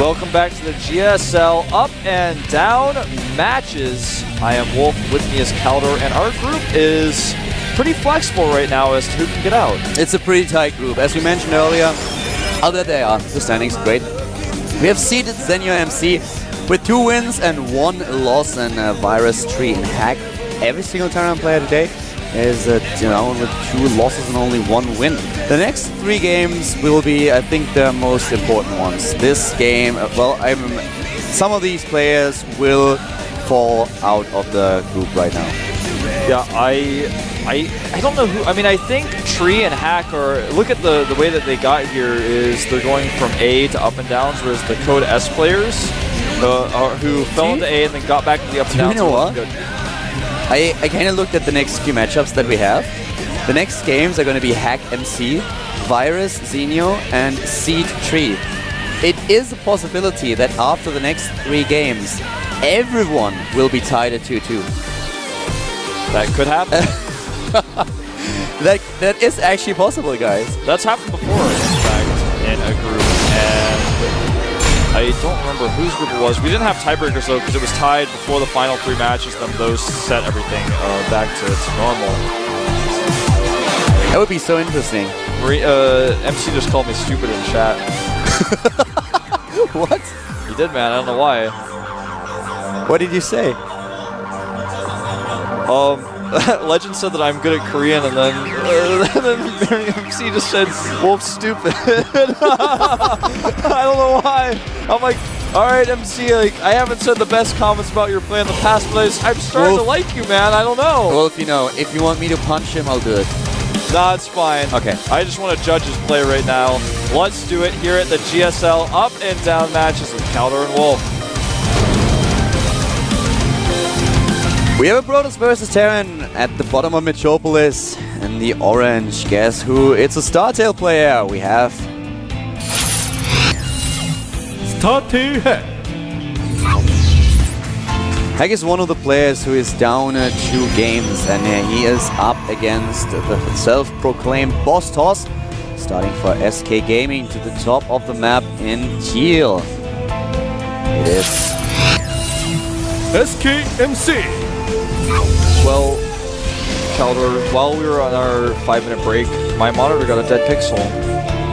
Welcome back to the GSL Up and Down matches. I am Wolf, with me is Caldor, and our group is pretty flexible right now as to who can get out. It's a pretty tight group. As we mentioned earlier, oh, there they are. The standings great. We have seeded Zenyo MC with 2 wins and 1 loss, and Virus, Tree, and Hack. Every single Terran player today is down with 2 losses and only 1 win. The next 3 games will be, I think, the most important ones. This game, well, some of these players will fall out of the group right now. Yeah, I don't know who. I mean, I think Tree and Hack are. Look at the way that they got here is they're going from A to up and downs, whereas the Code S players who fell into A and then got back to the up and downs. You know what? I kind of looked at the next few matchups that we have. The next games are going to be Hack MC, Virus, Zenyo, and Seed Tree. It is a possibility that after the next 3 games, everyone will be tied at 2-2. That could happen. that is actually possible, guys. That's happened before, in fact, in a group, and I don't remember whose group it was. We didn't have tiebreakers, though, because it was tied before the final 3 matches, then those set everything back to normal. That would be so interesting. MC just called me stupid in chat. What? He did, man. I don't know why. What did you say? Legend said that I'm good at Korean, and then MC just said, Wolf's stupid. I don't know why. I'm like, alright, MC, like, I haven't said the best comments about your play in the past, but I'm starting to like you, man. I don't know. Well, if you want me to punch him, I'll do it. Nah, it's fine. Okay. I just want to judge his play right now. Let's do it here at the GSL Up and Down matches with Caldor and Wolf. We have a Protoss versus Terran at the bottom of Metropolis. In the orange, guess who? It's a StarTale player. We have StarTale Hack. Hack is one of the players who is down 2 games, and he is up against the self-proclaimed boss toss, starting for SK Gaming to the top of the map in teal. It is SKMC. Well, Caldor, while we were on our 5-minute break, my monitor got a dead pixel.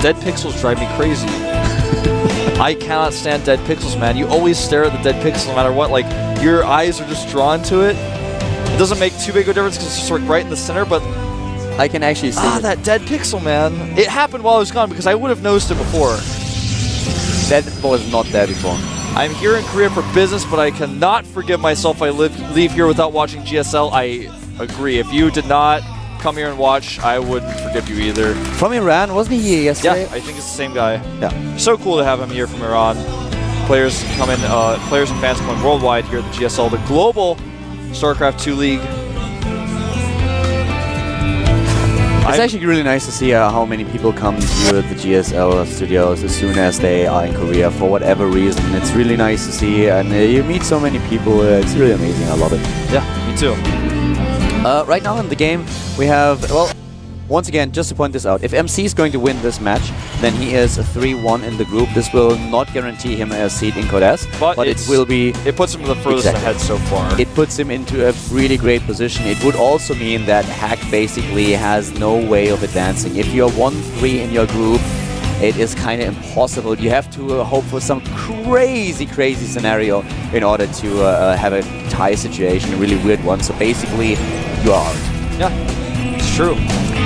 Dead pixels drive me crazy. I cannot stand dead pixels, man. You always stare at the dead pixel no matter what. Like, your eyes are just drawn to it. It doesn't make too big of a difference because it's just like right in the center, but I can actually see it. That dead pixel, man. It happened while I was gone because I would have noticed it before. That was not there before. I'm here in Korea for business, but I cannot forgive myself if I leave here without watching GSL. I agree. If you did not come here and watch, I wouldn't forgive you either. From Iran, wasn't he here yesterday? Yeah, I think it's the same guy. Yeah. So cool to have him here from Iran. Players come in, players and fans coming worldwide here at the GSL, the global StarCraft 2 League. It's actually really nice to see how many people come to the GSL studios as soon as they are in Korea for whatever reason. It's really nice to see, and you meet so many people. It's really amazing. I love it. Yeah, me too. Right now in the game, we have, well, once again, just to point this out, if MC is going to win this match, then he is a 3-1 in the group. This will not guarantee him a seat in Code S, but it will be... It puts him the furthest ahead so far. It puts him into a really great position. It would also mean that Hack basically has no way of advancing. If you're 1-3 in your group, it is kind of impossible. You have to hope for some crazy scenario in order to have a tie situation, a really weird one. So basically, you are out. Yeah, it's true.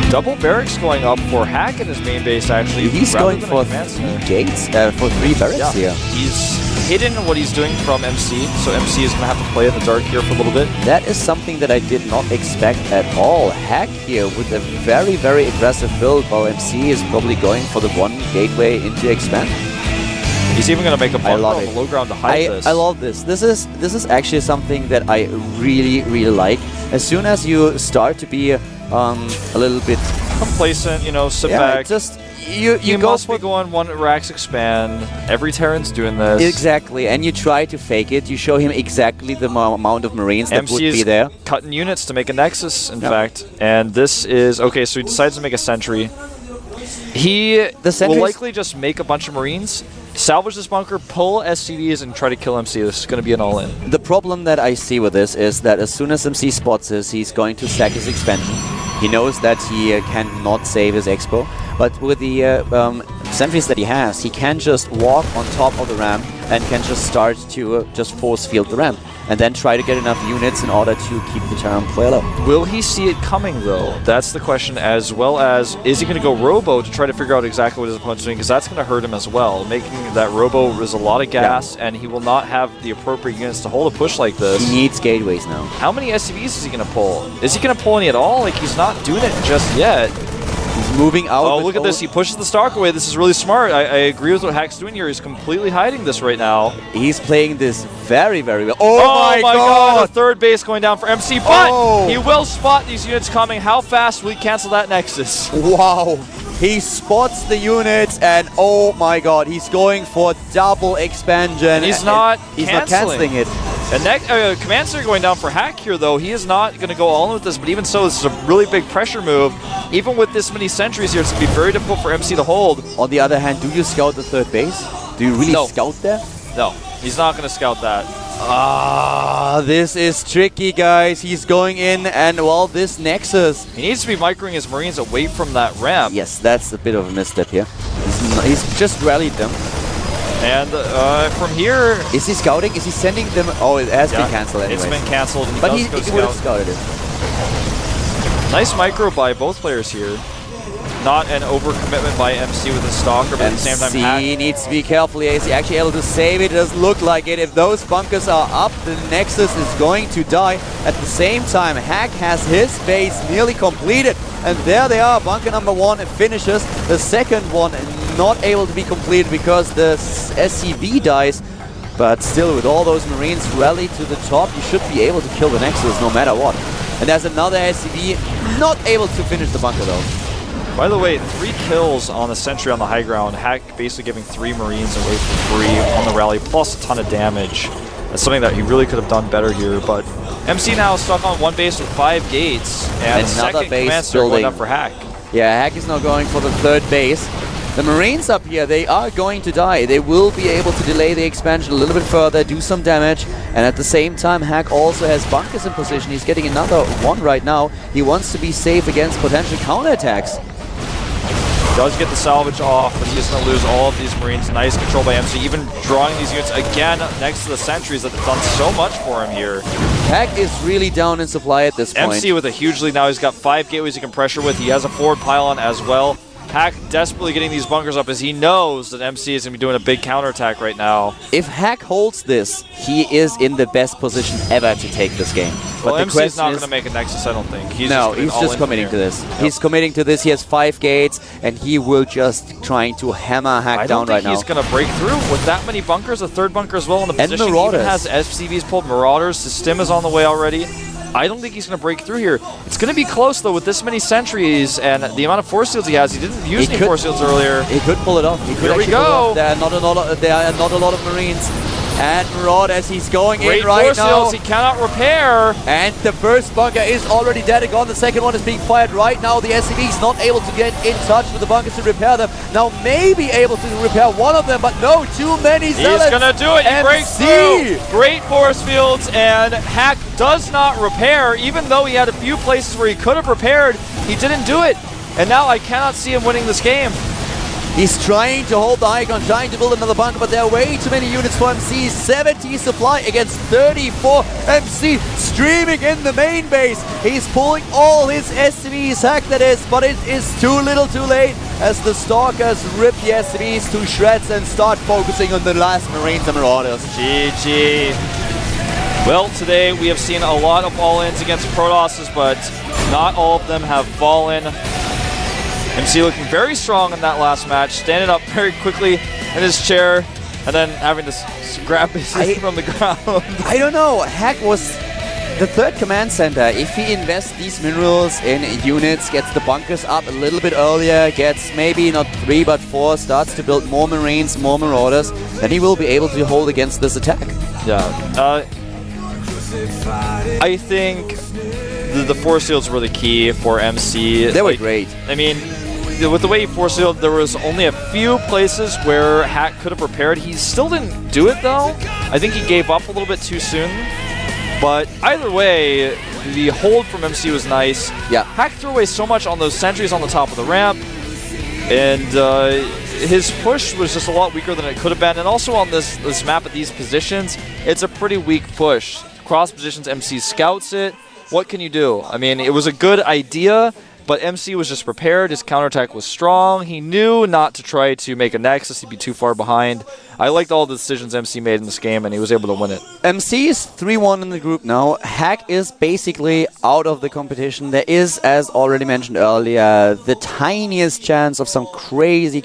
Double barracks going up for Hack in his main base, actually. He's going for 3 gates, for 3 barracks here. He's hidden what he's doing from MC, so MC is going to have to play in the dark here for a little bit. That is something that I did not expect at all. Hack here with a very aggressive build, while MC is probably going for the 1 gateway into expand. He's even going to make a bunker on the low ground to hide this. I love this. This is actually something that I really like. As soon as you start to be a little bit complacent, sit back. Just you must be going 1 racks expand. Every Terran's doing this. Exactly, and you try to fake it. You show him exactly the amount of Marines that would be there. Cutting units to make a Nexus, in fact. And this is okay. So he decides to make a sentry. He will likely just make a bunch of Marines, salvage this bunker, pull SCVs, and try to kill MC. This is going to be an all-in. The problem that I see with this is that as soon as MC spots this, he's going to sack his expansion. He knows that he cannot save his expo, but with the sentries that he has, he can just walk on top of the ramp and can just start to just force field the ramp and then try to get enough units in order to keep the Terran player low. Will he see it coming, though? That's the question, as well as, is he going to go Robo to try to figure out exactly what his opponent's doing, because that's going to hurt him as well. Making that Robo is a lot of gas, and he will not have the appropriate units to hold a push like this. He needs gateways now. How many SCVs is he going to pull? Is he going to pull any at all? Like, he's not doing it just yet. He's moving out. Oh, look at this. He pushes the Stark away. This is really smart. I agree with what Hack's doing here. He's completely hiding this right now. He's playing this very, very well. Oh, my God. The third base going down for MC, but he will spot these units coming. How fast will he cancel that Nexus? Wow. He spots the units, and oh my God, he's going for double expansion. And he's not canceling it. And Command Center going down for Hack here, though. He is not going to go all in with this, but even so, this is a really big pressure move. Even with this many sentries here, it's going to be very difficult for MC to hold. On the other hand, do you scout the third base? Do you really scout there? No, he's not going to scout that. This is tricky, guys. He's going in, and well, this Nexus. He needs to be microing his Marines away from that ramp. Yes, that's a bit of a misstep here. He's just rallied them. And from here... Is he scouting? Is he sending them? Oh, it has been cancelled anyway. It's been cancelled. But he would have scouted it. Nice micro by both players here. Not an overcommitment by MC with his Stalker, but at the same time, Hack needs to be careful. Is he actually able to save it? It doesn't look like it. If those bunkers are up, the Nexus is going to die. At the same time, Hack has his base nearly completed. And there they are. Bunker number 1 finishes. The second one not able to be completed because the SCV dies. But still, with all those Marines rallied to the top, you should be able to kill the Nexus no matter what. And there's another SCV not able to finish the bunker though. By the way, 3 kills on the sentry on the high ground. Hack basically giving 3 Marines away for free on the rally, plus a ton of damage. That's something that he really could have done better here, but MC now is stuck on 1 base with 5 gates, and another base going up for Hack. Yeah, Hack is now going for the 3rd base. The Marines up here, they are going to die. They will be able to delay the expansion a little bit further, do some damage, and at the same time, Hack also has bunkers in position. He's getting another one right now. He wants to be safe against potential counterattacks. Does get the salvage off, but he's going to lose all of these Marines. Nice control by MC, even drawing these units again next to the sentries that have done so much for him here. Hack is really down in supply at this point. MC with a huge lead now. He's got 5 gateways he can pressure with. He has a forward pylon as well. Hack desperately getting these bunkers up as he knows that MC is going to be doing a big counterattack right now. If Hack holds this, he is in the best position ever to take this game. Well, but MC is not going to make a Nexus, I don't think. He's just committing to this. Yep. He's committing to this. He has 5 gates, and he will just trying to hammer Hack down right now. I don't think he's going to break through with that many bunkers. A 3rd bunker as well in the position. And Marauders. He even has SCVs pulled. Marauders. His stim is on the way already. I don't think he's going to break through here. It's going to be close, though, with this many sentries and the amount of force shields he has. He didn't use any force shields earlier. He could pull it off. Here we go. There are not a lot of Marines. And Marauders, he's going in right force now. Shields he cannot repair. And the first bunker is already dead and gone. The second one is being fired right now. The SCV is not able to get in touch with the bunkers to repair them. Now maybe able to repair one of them, but no, too many zealots. He's going to do it. He breaks through. Great force fields, and Hack does not repair. Even though he had a few places where he could have repaired, he didn't do it. And now I cannot see him winning this game. He's trying to hold the icon, trying to build another bunker, but there are way too many units for MC. 70 supply against 34. MC streaming in the main base. He's pulling all his SCVs, Hack that is, but it is too little too late as the Stalkers rip the SCVs to shreds and start focusing on the last Marines and Marauders. GG. Well, today we have seen a lot of all-ins against Protosses, but not all of them have fallen. MC looking very strong in that last match, standing up very quickly in his chair, and then having to grab his from the ground. I don't know. Hack was the 3rd command center. If he invests these minerals in units, gets the bunkers up a little bit earlier, gets maybe not 3 but 4, starts to build more Marines, more Marauders, then he will be able to hold against this attack. Yeah. I think the force shields were the key for MC. They were great. I mean, with the way he force sealed, there was only a few places where Hack could have prepared. He still didn't do it, though. I think he gave up a little bit too soon. But either way, the hold from MC was nice. Yeah. Hack threw away so much on those sentries on the top of the ramp. And his push was just a lot weaker than it could have been. And also on this map at these positions, it's a pretty weak push. Cross positions, MC scouts it. What can you do? I mean, it was a good idea, but MC was just prepared. His counterattack was strong. He knew not to try to make a Nexus. He'd be too far behind. I liked all the decisions MC made in this game, and he was able to win it. MC is 3-1 in the group now. Hack is basically out of the competition. There is, as already mentioned earlier, the tiniest chance of some crazy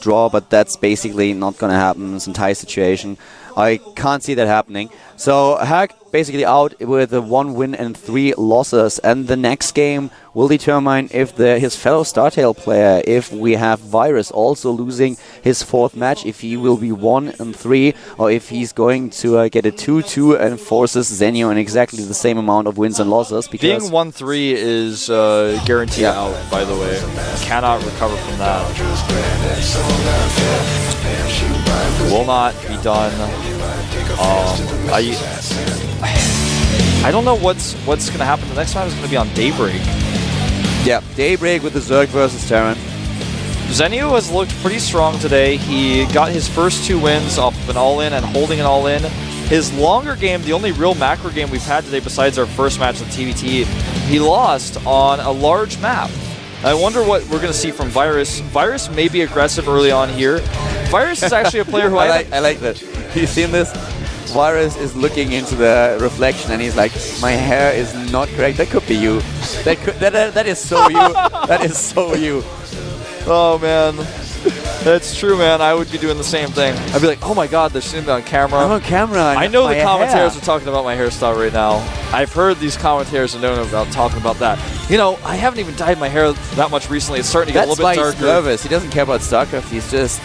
draw, but that's basically not going to happen. It's an tie situation. I can't see that happening. So Hack basically out with a 1 win and 3 losses, and the next game will determine if his fellow StarTale player, if we have Virus also losing his 4th match, if he will be 1 and 3, or if he's going to get a 2-2 and forces Zenio in exactly the same amount of wins and losses. Because being 1-3 is guaranteed out, by the way. Cannot recover from that. Will not be done. I don't know what's going to happen. The next time is going to be on Daybreak. Yeah, Daybreak with the Zerg versus Terran. Zenio has looked pretty strong today. He got his first 2 wins off of an all-in and holding an all-in. His longer game, the only real macro game we've had today besides our first match with TVT, he lost on a large map. I wonder what we're going to see from Virus. Virus may be aggressive early on here. Virus is actually a player who I like that. You seen this? Virus is looking into the reflection and he's like, my hair is not correct. That could be you. That is so you. That is so you. Oh man, that's true, man. I would be doing the same thing. I'd be like, oh my god, they're seeing me on camera. I'm on camera. I know the commentators are talking about my hairstyle right now. I've heard these commentators are known about talking about that. You know, I haven't even dyed my hair that much recently. It's starting to get a little bit darker. That's why he's nervous. He doesn't care about StarCraft. He's just...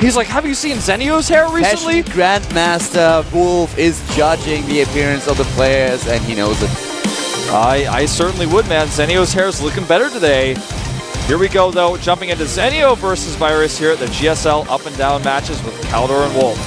He's like, have you seen Zenio's hair recently? Grandmaster Wolf is judging the appearance of the players, and he knows it. I certainly would, man. Zenio's hair is looking better today. Here we go, though, jumping into Zenio versus Virus here at the GSL up and down matches with Caldor and Wolf.